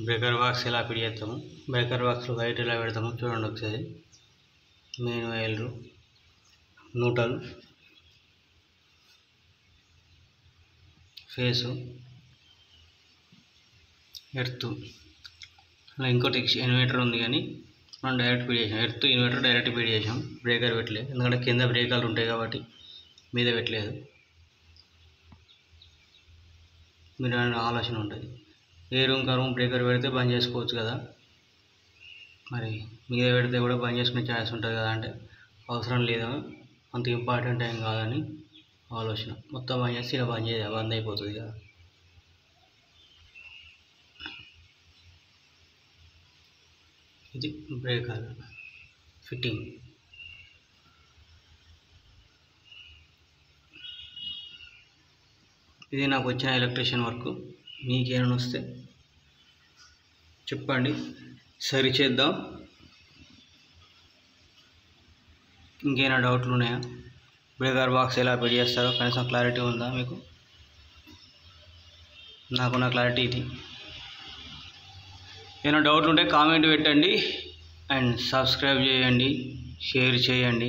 Breaker box ఎలా fit చేస్తాము, breaker బాక్స్లో వైట్ ఎలా పెడతాము చూడండి ఒకసారి. మెయిన్ వైర్లు, న్యూట్రల్, ఫేసు, ఎర్త్, అలా ఇంకోటి ఇన్వర్టర్ ఉంది కానీ మనం డైరెక్ట్ ఫిట్ చేసాం. ఎర్త్ ఇన్వర్టర్ డైరెక్ట్ ఫిట్ చేసాం, బ్రేకర్ పెట్టలేదు. ఎందుకంటే కింద బ్రేకర్లు ఉంటాయి కాబట్టి మీద పెట్టలేదు. మీరు ఆలోచన ఉంటుంది, ఏ రూమ్ కా రూమ్ బ్రేకర్ పెడితే బంద్ చేసుకోవచ్చు కదా, మరి మీద పెడితే కూడా బంద్ చేసుకునే ఛాయిస్ ఉంటుంది కదా అంటే అవసరం లేదా, అంత ఇంపార్టెంట్ ఏం కాదని ఆలోచన. మొత్తం బంద్ చేస్తే ఇలా బంద్ అయిపోతుంది కదా. ఇది బ్రేకర్ ఫిట్టింగ్. ఇది నాకు వచ్చిన ఎలక్ట్రీషియన్ వర్క్. మీకేమైనా వస్తే చెప్పండి, సరి చేద్దాం. ఇంకేమైనా డౌట్లు ఉన్నాయా? బ్రేకర్ బాక్స్ ఎలా ఫిట్ చేస్తారో కనీసం క్లారిటీ ఉందా మీకు? నాకున్న క్లారిటీ ఇది. ఏమైనా డౌట్లు ఉంటే కామెంట్ పెట్టండి అండ్ సబ్స్క్రైబ్ చేయండి, షేర్ చేయండి.